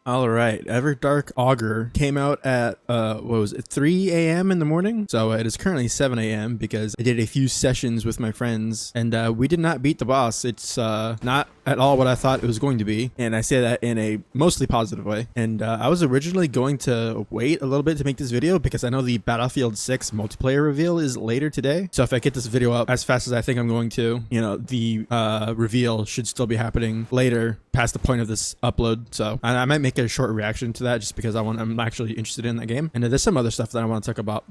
All right, EVERDARK Augur came out at what was it, 3 a.m. in the morning? So it is currently 7 a.m. because I did a few sessions with my friends, and we did not beat the boss. It's not at all what I thought it was going to be, and I say that in a mostly positive way. And I was originally going to wait a little bit to make this video because I know the Battlefield 6 multiplayer reveal is later today. So if I get this video up as fast as I think I'm going to, you know, the reveal should still be happening later past the point of this upload. So I might make a short reaction to that just because I'm actually interested in that game. And there's some other stuff that I want to talk about,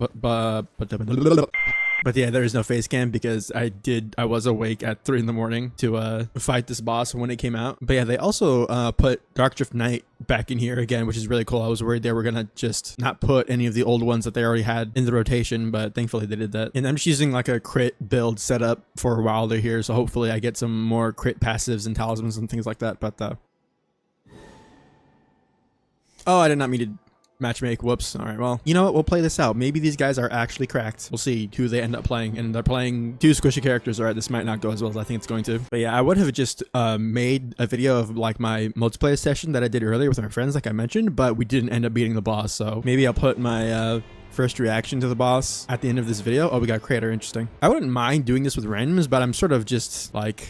but yeah, there is no face cam because I was awake at 3 in the morning to fight this boss when it came out. But yeah, they also put Dark Drift Knight back in here again, which is really cool. I was worried they were gonna just not put any of the old ones that they already had in the rotation, but thankfully they did that. And I'm just using like a crit build setup for a while they're here, so hopefully I get some more crit passives and talismans and things like that. But oh, I did not mean to matchmake. Whoops. All right, well, you know what? We'll play this out. Maybe these guys are actually cracked. We'll see who they end up playing. And they're playing 2 squishy characters. All right, this might not go as well as I think it's going to. But yeah, I would have just made a video of like my multiplayer session that I did earlier with my friends, like I mentioned, but we didn't end up beating the boss. So maybe I'll put my first reaction to the boss at the end of this video. Oh, we got Crater. Interesting. I wouldn't mind doing this with randoms, but I'm sort of just like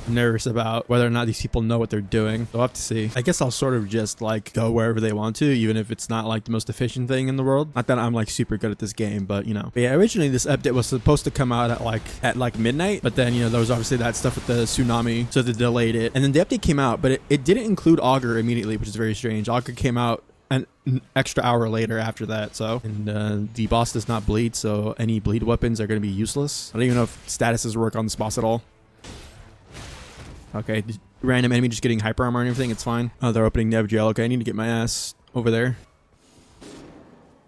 nervous about whether or not these people know what they're doing. We'll have to see. I guess I'll sort of just like go wherever they want to, even if it's not like the most efficient thing in the world. Not that I'm like super good at this game, but you know. But yeah, originally this update was supposed to come out at like midnight, but then, you know, there was obviously that stuff with the tsunami, so they delayed it. And then the update came out, but it didn't include Augur immediately, which is very strange. Augur came out an extra hour later after that. So, and the boss does not bleed, so any bleed weapons are going to be useless. I don't even know if statuses work on this boss at all. Okay, random enemy just getting hyper armor and everything, it's fine. Oh, they're opening Nev Jail. Okay, I need to get my ass over there.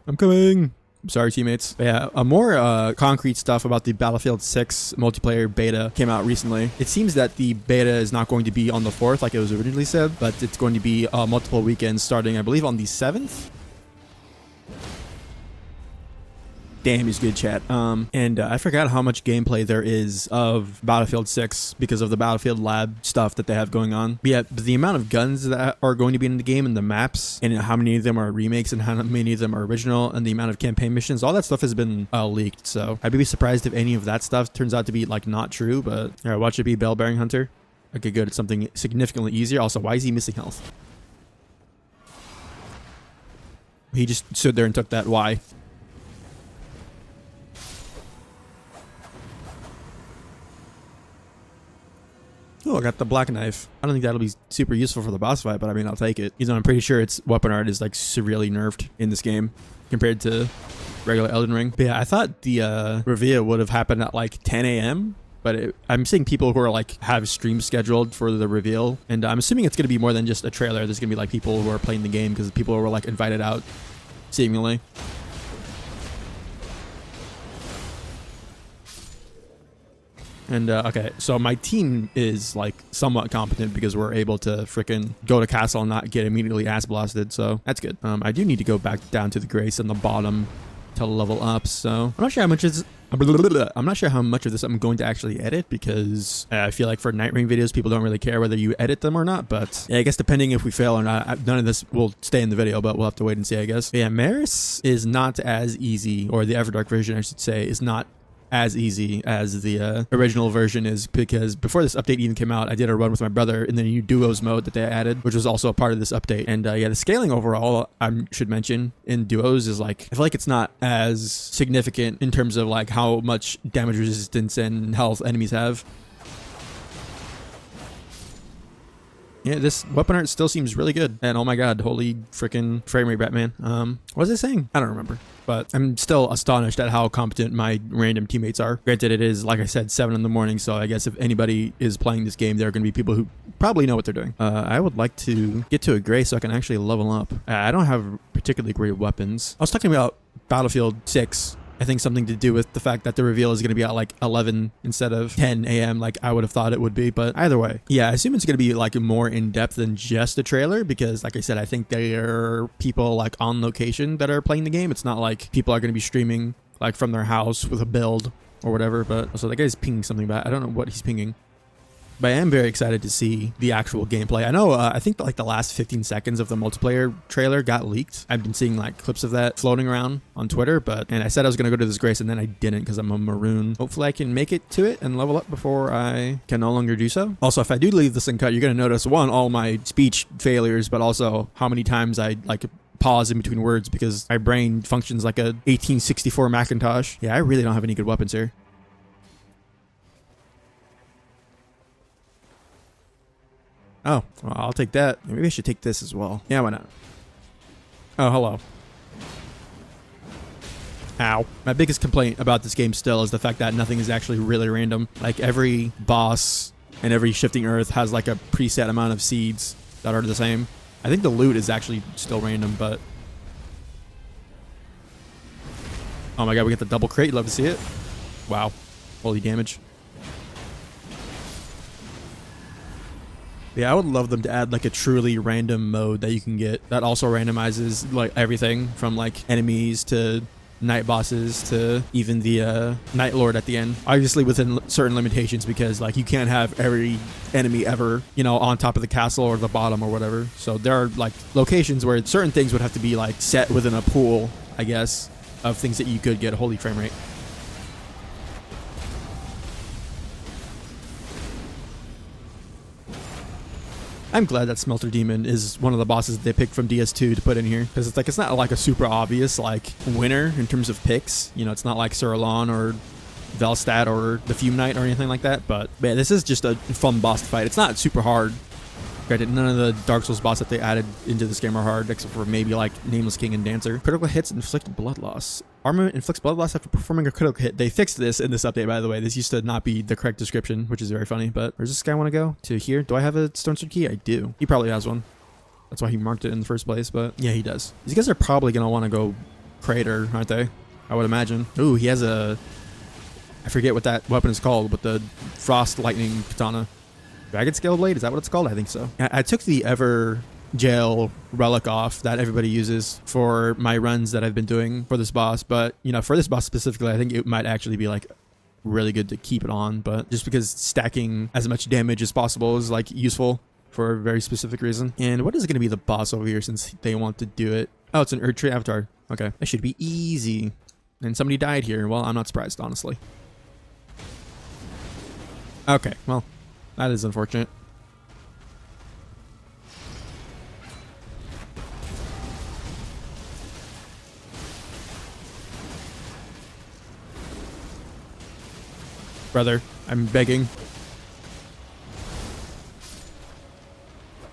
I'm coming. I'm sorry, teammates. But yeah, more concrete stuff about the Battlefield 6 multiplayer beta came out recently. It seems that the beta is not going to be on the 4th like it was originally said, but it's going to be multiple weekends starting, I believe, on the 7th. Damn, he's good, chat. And I forgot how much gameplay there is of Battlefield 6 because of the Battlefield Lab stuff that they have going on. But yeah, the amount of guns that are going to be in the game and the maps and how many of them are remakes and how many of them are original and the amount of campaign missions, all that stuff has been leaked. So I'd be surprised if any of that stuff turns out to be like not true, but all right, watch it be Bell Bearing Hunter. Okay, good. It's something significantly easier. Also, why is he missing health? He just stood there and took that. Why? Oh, I got the black knife. I don't think that'll be super useful for the boss fight, but I mean, I'll take it. You know, I'm pretty sure its weapon art is like severely nerfed in this game compared to regular Elden Ring. But yeah, I thought the reveal would have happened at like 10 a.m. But I'm seeing people who are like have streams scheduled for the reveal, and I'm assuming it's going to be more than just a trailer. There's going to be like people who are playing the game because people were like invited out, seemingly. And okay, so my team is like somewhat competent because we're able to freaking go to castle and not get immediately ass blasted, so that's good. I do need to go back down to the grace on the bottom to level up, so I'm not sure how much of this I'm going to actually edit because I feel like for Night Ring videos people don't really care whether you edit them or not, but yeah, I guess depending if we fail or not, none of this will stay in the video, but we'll have to wait and see, I guess. But yeah, Maris is not as easy, or the EVERDARK version I should say, is not as easy as the original version is, because before this update even came out, I did a run with my brother in the new duos mode that they added, which was also a part of this update. And yeah, the scaling overall, I should mention, in duos is like, I feel like it's not as significant in terms of like how much damage resistance and health enemies have. Yeah, this weapon art still seems really good. And oh my god, holy freaking frame rate, Batman. What was I saying? I don't remember. But I'm still astonished at how competent my random teammates are. Granted, it is, like I said, 7 in the morning, so I guess if anybody is playing this game, there are going to be people who probably know what they're doing. I would like to get to a gray so I can actually level up. I don't have particularly great weapons. I was talking about Battlefield 6. I think something to do with the fact that the reveal is going to be at like 11 instead of 10 a.m. like I would have thought it would be. But either way, yeah, I assume it's going to be like more in depth than just a trailer because, like I said, I think there are people like on location that are playing the game. It's not like people are going to be streaming like from their house with a build or whatever. But also, that guy's pinging something back. I don't know what he's pinging. But I am very excited to see the actual gameplay. I know, I think like the last 15 seconds of the multiplayer trailer got leaked. I've been seeing like clips of that floating around on Twitter, and I said I was going to go to this grace and then I didn't because I'm a maroon. Hopefully I can make it to it and level up before I can no longer do so. Also, if I do leave this uncut, you're going to notice, one, all my speech failures, but also how many times I like pause in between words because my brain functions like a 1864 Macintosh. Yeah, I really don't have any good weapons here. Oh, well, I'll take that. Maybe I should take this as well. Yeah, why not? Oh, hello. Ow. My biggest complaint about this game still is the fact that nothing is actually really random. Like every boss and every shifting earth has like a preset amount of seeds that are the same. I think the loot is actually still random, but... Oh my god, we get the double crate. Love to see it. Wow. Holy damage. Yeah, I would love them to add like a truly random mode that you can get that also randomizes like everything from like enemies to night bosses to even the Night Lord at the end. Obviously within certain limitations because like you can't have every enemy ever, you know, on top of the castle or the bottom or whatever. So there are like locations where certain things would have to be like set within a pool, I guess, of things that you could get. Holy frame rate. I'm glad that Smelter Demon is one of the bosses they picked from DS2 to put in here because it's like it's not like a super obvious like winner in terms of picks. You know, it's not like Surlon or Velstad or the Fume Knight or anything like that. But yeah, this is just a fun boss to fight. It's not super hard. Granted, none of the Dark Souls boss that they added into this game are hard, except for maybe like Nameless King and Dancer. Critical hits inflict blood loss. Armament inflicts blood loss after performing a critical hit. They fixed this in this update, by the way. This used to not be the correct description, which is very funny. But where's this guy want to go? To here? Do I have a Stone Sword key? I do. He probably has one. That's why he marked it in the first place. But yeah, he does. These guys are probably going to want to go Crater, aren't they? I would imagine. Ooh, he has a... I forget what that weapon is called, but the Frost Lightning Katana. Dragon Scale Blade? Is that what it's called? I think so. I took the Ever Gel relic off that everybody uses for my runs that I've been doing for this boss, but you know, for this boss specifically, I think it might actually be like really good to keep it on, but just because stacking as much damage as possible is like useful for a very specific reason. And what is going to be the boss over here since they want to do it? Oh, it's an Erdtree Avatar. Okay, that should be easy. And somebody died here. Well, I'm not surprised, honestly. Okay, well, that is unfortunate. Brother, I'm begging.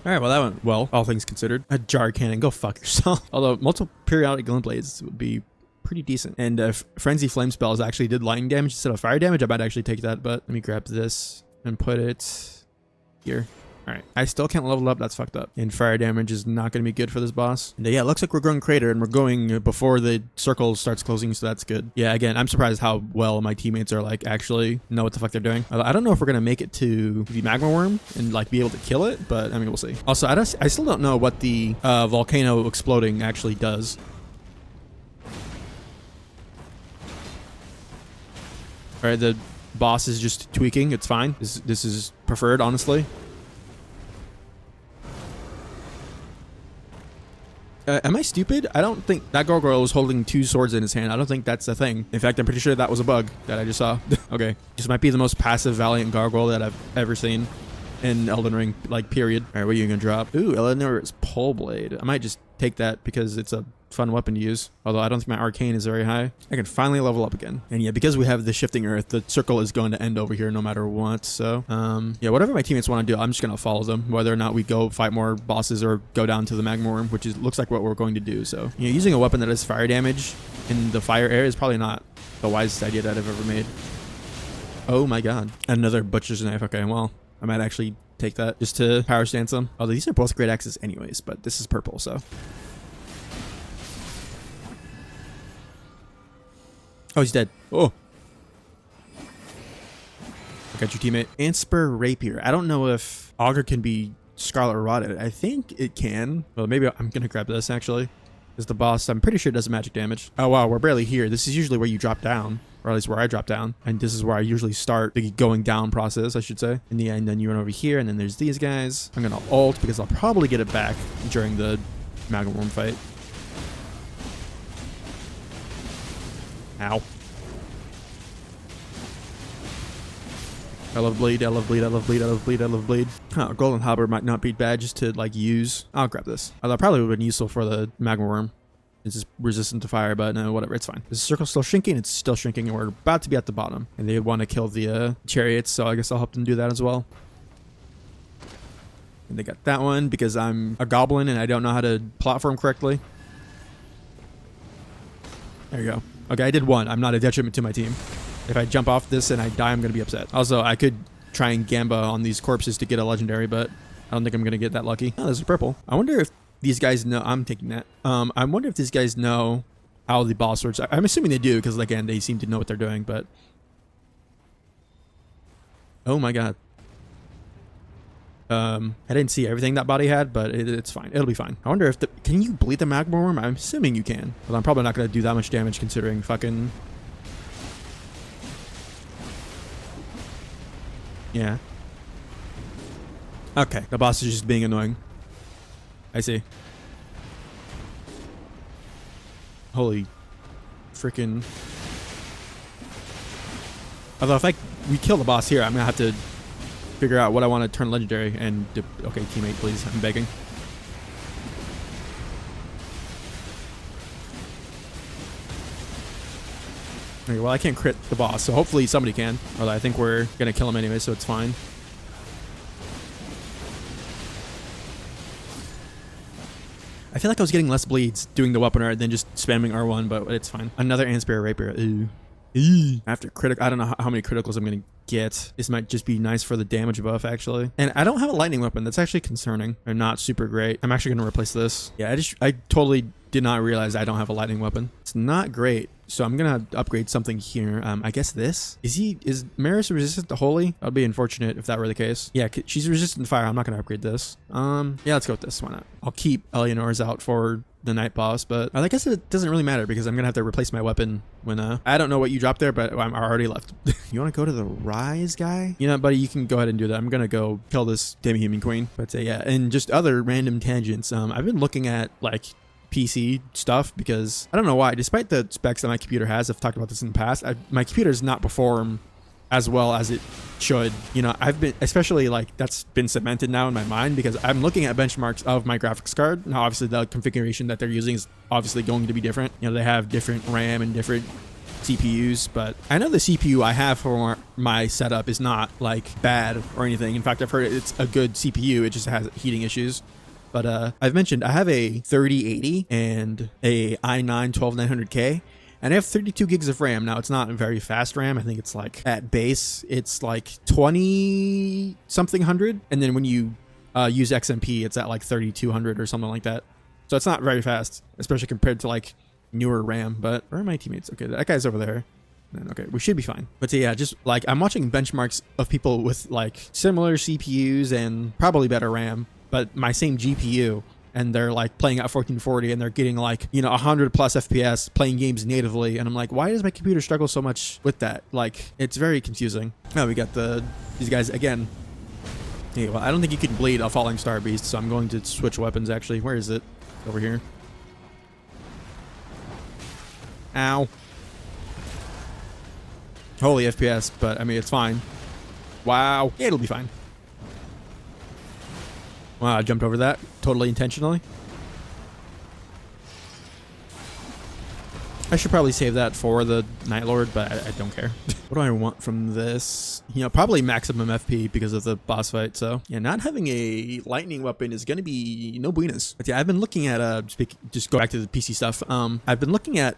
Alright, well that went well, all things considered. A jar cannon, go fuck yourself. Although multiple periodic glint blades would be pretty decent. And Frenzy Flame spells actually did lightning damage instead of fire damage. I might actually take that, but let me grab this and put it here. Alright, I still can't level up. That's fucked up. And fire damage is not going to be good for this boss. And yeah, it looks like we're going Crater, and we're going before the circle starts closing, so that's good. Yeah, again, I'm surprised how well my teammates are like actually know what the fuck they're doing. I don't know if we're going to make it to the Magma Worm and like be able to kill it, but I mean, we'll see. Also, I still don't know what the volcano exploding actually does. Alright, the boss is just tweaking. It's fine. This is preferred, honestly. Am I stupid? I don't think that gargoyle was holding two swords in his hand. I don't think that's a thing. In fact, I'm pretty sure that was a bug that I just saw. Okay. This might be the most passive Valiant gargoyle that I've ever seen in Elden Ring, like, period. All right, what are you going to drop? Ooh, Eleanor's Pole Blade. I might just take that because it's a fun weapon to use. Although I don't think my arcane is very high. I can finally level up again. And yeah, because we have the shifting earth, the circle is going to end over here no matter what. So yeah, whatever my teammates want to do, I'm just going to follow them, whether or not we go fight more bosses or go down to the Magma Worm, which looks like what we're going to do. So you know, using a weapon that has fire damage in the fire area is probably not the wisest idea that I've ever made. Oh my god, another butcher's knife. Okay, well, I might actually take that just to power stance them. Although these are both great axes anyways, but this is purple, so. Oh, he's dead. Oh. I got your teammate. Anspur Rapier. I don't know if Augur can be Scarlet Rotted. I think it can. Well, maybe I'm going to grab this, actually. Because the boss, I'm pretty sure, does magic damage. Oh, wow, we're barely here. This is usually where you drop down. Or at least where I drop down. And this is where I usually start the going down process, I should say. In the end, then you run over here, and then there's these guys. I'm going to ult because I'll probably get it back during the Magma Worm fight. Ow. I love bleed, I love bleed, I love bleed, I love bleed, I love bleed. Huh, golden halberd might not be bad just to like use. I'll grab this. Although probably would have been useful for the Magma Worm. It's just resistant to fire, but no, whatever, it's fine. The circle's still shrinking, it's still shrinking, and we're about to be at the bottom. And they want to kill the chariots, so I guess I'll help them do that as well. And they got that one because I'm a goblin and I don't know how to platform correctly. There you go. Okay, I did one. I'm not a detriment to my team. If I jump off this and I die, I'm going to be upset. Also, I could try and gamba on these corpses to get a legendary, but I don't think I'm going to get that lucky. Oh, this is purple. I wonder if these guys know. I'm taking that. I wonder if these guys know how the boss works. I'm assuming they do because, again, they seem to know what they're doing, but... Oh my god. I didn't see everything that body had, but it's fine. It'll be fine. I wonder if the... Can you bleed the Magma Worm? I'm assuming you can. But I'm probably not going to do that much damage considering fucking... Yeah. Okay, the boss is just being annoying. I see. Holy freaking... Although if we kill the boss here, I'm gonna have to figure out what I want to turn legendary and... Okay, teammate, please. I'm begging. Okay, well, I can't crit the boss, so hopefully somebody can. Although I think we're gonna kill him anyway, so it's fine. I feel like I was getting less bleeds doing the weapon art than just spamming R1, but it's fine. Another Anspear Rapier. Ooh. After critical, I don't know how many criticals I'm gonna get. This might just be nice for the damage buff, actually. And I don't have a lightning weapon. That's actually concerning. They're not super great. I'm actually gonna replace this. Yeah, I totally did not realize I don't have a lightning weapon. It's not great. So I'm gonna upgrade something here. I guess this is Maris resistant to holy? That would be unfortunate if that were the case. Yeah, she's resistant to fire. I'm not gonna upgrade this. Yeah, let's go with this. Why not? I'll keep Eleanor's out for the night boss, but I guess it doesn't really matter because I'm gonna have to replace my weapon when I don't know what you dropped there, but I'm already left. You want to go to the rise guy? You know, buddy, you can go ahead and do that. I'm gonna go kill this demi-human queen. But yeah, and just other random tangents. I've been looking at like PC stuff because I don't know why, despite the specs that my computer has, I've talked about this in the past, my computer does not perform as well as it should. You know, I've been, especially like that's been cemented now in my mind because I'm looking at benchmarks of my graphics card. Now, obviously the configuration that they're using is obviously going to be different. You know, they have different RAM and different CPUs, but I know the CPU I have for my setup is not like bad or anything. In fact, I've heard it's a good CPU. It just has heating issues. But I've mentioned I have a 3080 and a i9 12900K, and I have 32 gigs of RAM. Now, it's not a very fast RAM. I think it's like, at base, it's like 20 something hundred. And then when you use XMP, it's at like 3200 or something like that. So it's not very fast, especially compared to like newer RAM. But where are my teammates? Okay, that guy's over there. Okay, we should be fine. But yeah, just like I'm watching benchmarks of people with like similar CPUs and probably better RAM, but my same GPU, and they're like playing at 1440 and they're getting like, you know, 100 plus FPS playing games natively. And I'm like, why does my computer struggle so much with that? Like, it's very confusing. Oh, we got these guys again. Yeah, well, I don't think you can bleed a falling star beast, so I'm going to switch weapons actually. Where is it? Over here. Ow. Holy FPS, but I mean, it's fine. Wow. Yeah, it'll be fine. Wow, I jumped over that totally intentionally. I should probably save that for the Night Lord, but I don't care. What do I want from this? You know, probably maximum FP because of the boss fight. So yeah, not having a lightning weapon is going to be no buenas. But yeah, I've been looking at just go back to the PC stuff. I've been looking at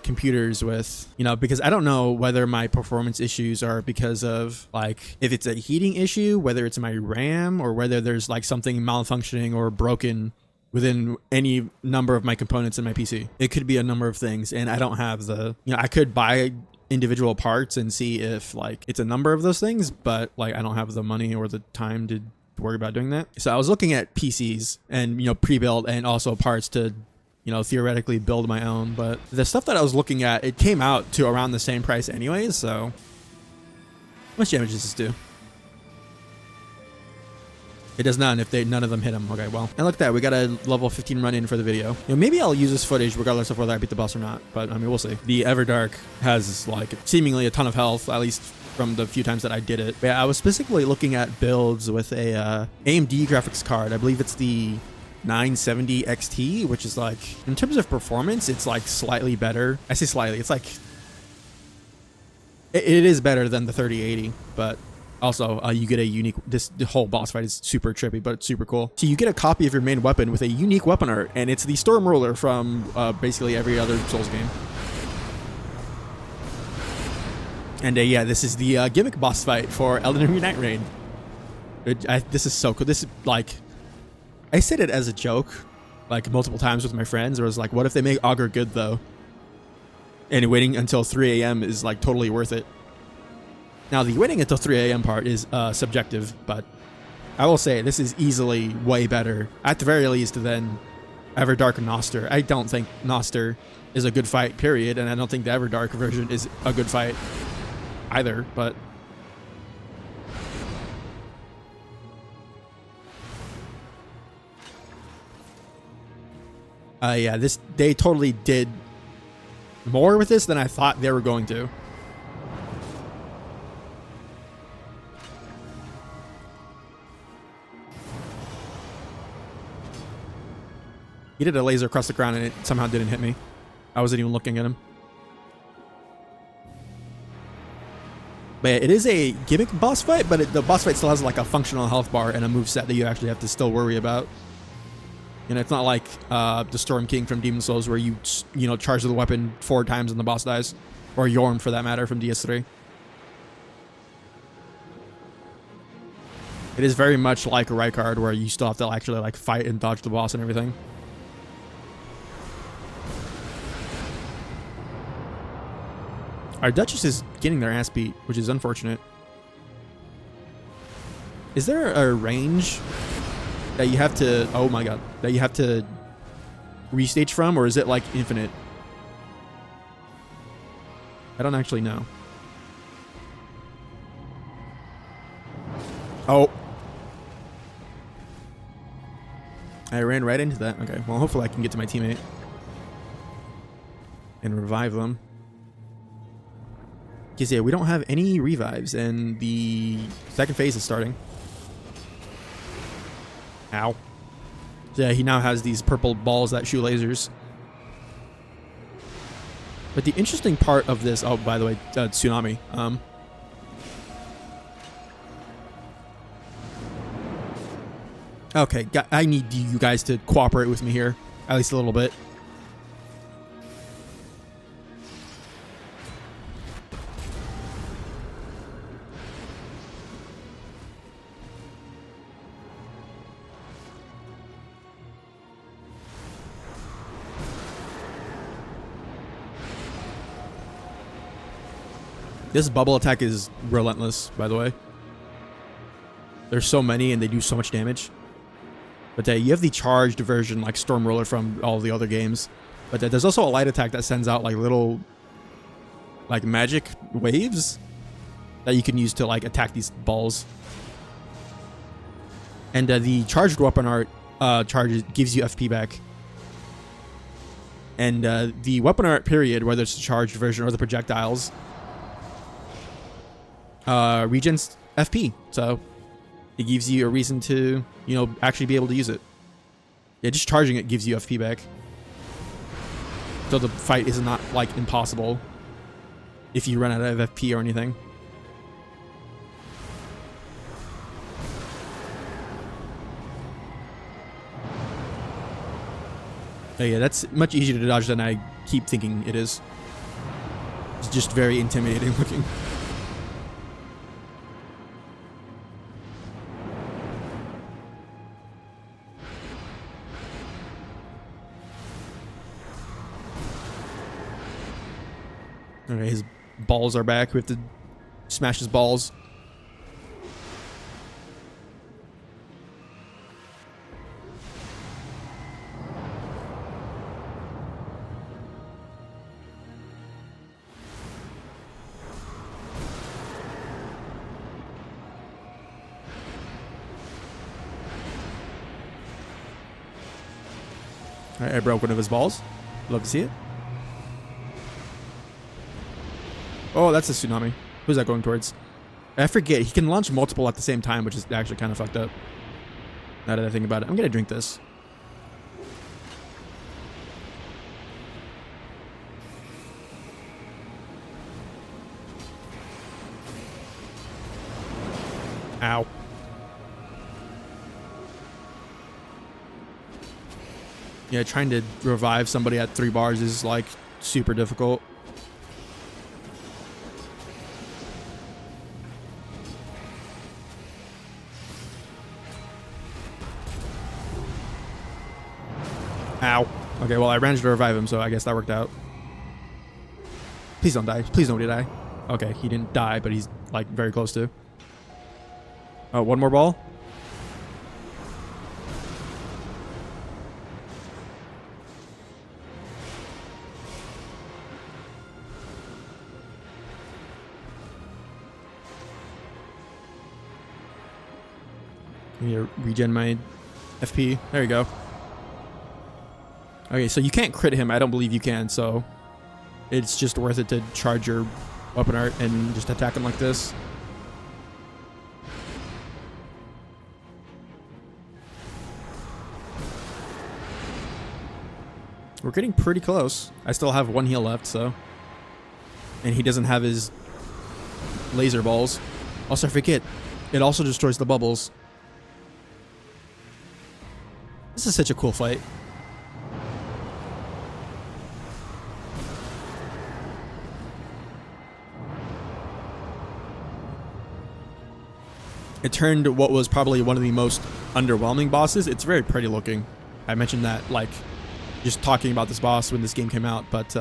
computers with, you know, because I don't know whether my performance issues are because of like if it's a heating issue, whether it's my RAM, or whether there's like something malfunctioning or broken within any number of my components in my PC. It could be a number of things, and I don't have the, you know, I could buy individual parts and see if like it's a number of those things, but like I don't have the money or the time to worry about doing that. So I was looking at PCs and, you know, pre-built and also parts to you know, theoretically build my own. But the stuff that I was looking at, it came out to around the same price anyways, so. How much damage does this do? It does none if none of them hit him. Okay, well. And look at that. We got a level 15 run in for the video. You know, maybe I'll use this footage regardless of whether I beat the boss or not. But, I mean, we'll see. The EVERDARK has, like, seemingly a ton of health, at least from the few times that I did it. But yeah, I was specifically looking at builds with a AMD graphics card. I believe it's the 970 XT, which is, like, in terms of performance, it's, like, slightly better. I say slightly. It's, like, it is better than the 3080, but... Also, you get a unique, the whole boss fight is super trippy, but it's super cool. So you get a copy of your main weapon with a unique weapon art, and it's the Storm Ruler from basically every other Souls game. And yeah, this is the gimmick boss fight for Elden Ring Night Rain. This is so cool. This is like, I said it as a joke, like multiple times with my friends, where I was like, what if they make Augur good though? And waiting until 3 a.m. is like totally worth it. Now, the waiting until 3 a.m. part is subjective, but I will say this is easily way better, at the very least, than EVERDARK Gnoster. I don't think Gnoster is a good fight, period, and I don't think the EVERDARK version is a good fight either, but... yeah, they totally did more with this than I thought they were going to. He did a laser across the ground and it somehow didn't hit me. I wasn't even looking at him. But yeah, it is a gimmick boss fight, but the boss fight still has like a functional health bar and a moveset that you actually have to still worry about. And it's not like the Storm King from Demon Souls where you know, charge the weapon 4 times and the boss dies. Or Yorm for that matter from DS3. It is very much like a Rykard where you still have to actually like fight and dodge the boss and everything. Our Duchess is getting their ass beat, which is unfortunate. Is there a range that you have to... Oh my god. That you have to restage from, or is it like infinite? I don't actually know. Oh. I ran right into that. Okay, well hopefully I can get to my teammate and revive them. Because yeah, we don't have any revives, and the second phase is starting. Ow. So yeah, he now has these purple balls that shoot lasers. But the interesting part of this... Oh, by the way, Tsunami. Okay, I need you guys to cooperate with me here. At least a little bit. This bubble attack is relentless, by the way. There's so many and they do so much damage. But you have the charged version like Storm Ruler from all the other games. But there's also a light attack that sends out like little like magic waves that you can use to like attack these balls. And the charged weapon art charges gives you FP back. And the weapon art period, whether it's the charged version or the projectiles, regens FP, so it gives you a reason to, you know, actually be able to use it. Yeah, just charging it gives you FP back, so the fight is not like impossible if you run out of FP or anything. Oh yeah, that's much easier to dodge than I keep thinking it is. It's just very intimidating looking. Okay, his balls are back. We have to smash his balls. All right, I broke one of his balls. Love to see it. Oh, that's a tsunami. Who's that going towards? I forget. He can launch multiple at the same time, which is actually kind of fucked up. Now that I think about it. I'm going to drink this. Ow. Yeah, trying to revive somebody at 3 bars is like super difficult. Ow. Okay, well, I managed to revive him, so I guess that worked out. Please don't die. Please don't die. Okay, he didn't die, but he's like very close to. Oh, one more ball. I'm gonna regen my FP. There you go. Okay, so you can't crit him. I don't believe you can, so it's just worth it to charge your weapon art and just attack him like this. We're getting pretty close. I still have 1 heal left, so. And he doesn't have his laser balls. Also, I forget, it also destroys the bubbles. This is such a cool fight. It turned what was probably one of the most underwhelming bosses. It's very pretty looking. I mentioned that, like, just talking about this boss when this game came out, but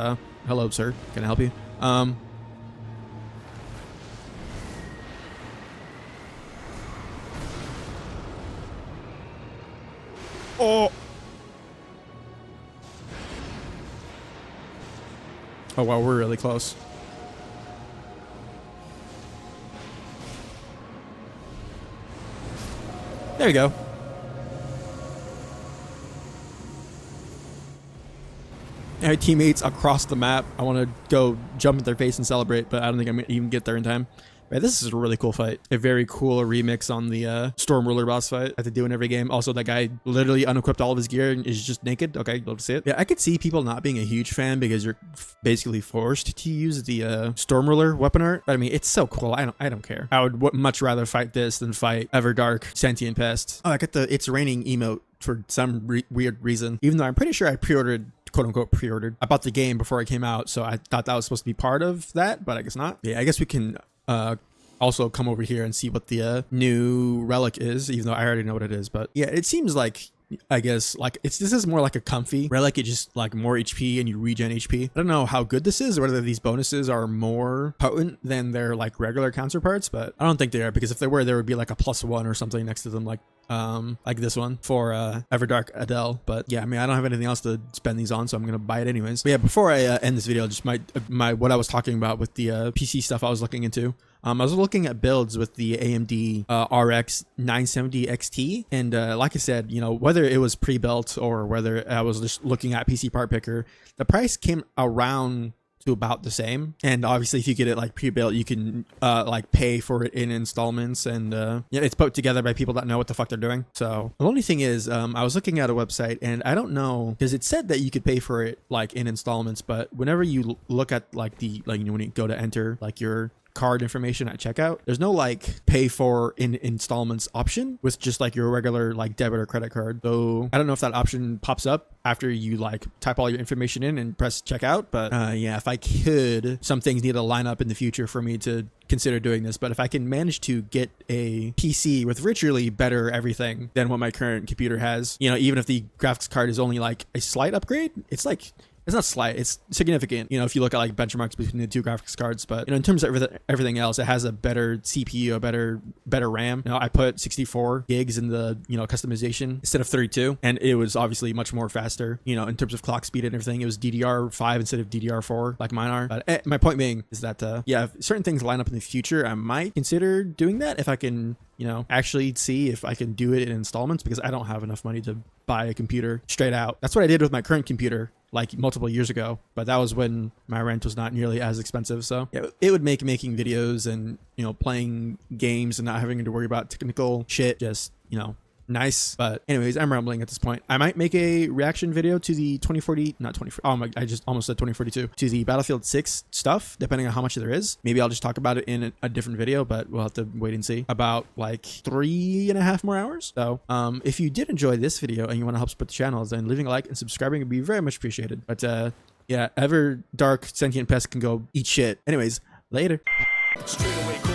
hello, sir. Can I help you? Oh. Oh, wow, we're really close. There you go. My teammates across the map. I want to go jump in their face and celebrate, but I don't think I'm going to even get there in time. But this is a really cool fight. A very cool remix on the Storm Ruler boss fight that they do in every game. Also, that guy literally unequipped all of his gear and is just naked. Okay, love to see it. Yeah, I could see people not being a huge fan because you're basically forced to use the Storm Ruler weapon art. But I mean, it's so cool. I don't care. I would much rather fight this than fight EVERDARK Sentient Pest. Oh, I got the It's Raining emote for some weird reason. Even though I'm pretty sure I pre-ordered, quote-unquote pre-ordered. I bought the game before it came out, so I thought that was supposed to be part of that, but I guess not. Yeah, I guess we can also come over here and see what the new relic is, even though I already know what it is. But yeah, it seems like, I guess, like this is more like a comfy relic. It just like more HP and you regen HP. I don't know how good this is, or whether these bonuses are more potent than their like regular counterparts, but I don't think they are, because if they were, there would be like a +1 or something next to them, like this one for EVERDARK Adele. But yeah, I mean, I don't have anything else to spend these on, so I'm gonna buy it anyways. But yeah, before I end this video, just my what I was talking about with the PC stuff I was looking into. I was looking at builds with the AMD RX 970 XT, and like I said, you know, whether it was pre-built or whether I was just looking at PC part picker, the price came around to about the same. And obviously, if you get it like pre-built, you can like pay for it in installments, and yeah, it's put together by people that know what the fuck they're doing. So the only thing is, I was looking at a website, and I don't know, because it said that you could pay for it like in installments, but whenever you look at like the, like, you know, when you go to enter like your card information at checkout, there's no like pay for in installments option with just like your regular like debit or credit card. So I don't know if that option pops up after you like type all your information in and press checkout. But yeah, if I could, some things need to line up in the future for me to consider doing this. But if I can manage to get a PC with virtually better everything than what my current computer has, you know, even if the graphics card is only like a slight upgrade, it's like it's not slight, it's significant, you know, if you look at like benchmarks between the two graphics cards. But you know, in terms of everything else, it has a better CPU, a better RAM. You know, I put 64 gigs in the, you know, customization instead of 32, and it was obviously much more faster, you know, in terms of clock speed and everything. It was DDR5 instead of DDR4 like mine are. But my point being is that yeah, if certain things line up in the future, I might consider doing that if I can, you know, actually see if I can do it in installments, because I don't have enough money to buy a computer straight out. That's what I did with my current computer like multiple years ago, but that was when my rent was not nearly as expensive. So yeah, it would make making videos and, you know, playing games and not having to worry about technical shit just, you know, nice. But anyways, I'm rambling at this point. I might make a reaction video to the 2040, not 2040, oh my, I just almost said 2042, to the Battlefield 6 stuff, depending on how much there is. Maybe I'll just talk about it in a different video, but we'll have to wait and see. About like 3.5 more hours. So if you did enjoy this video and you want to help support the channel, then leaving a like and subscribing would be very much appreciated. But yeah, EVERDARK sentient pest can go eat shit. Anyways, later. Straight away.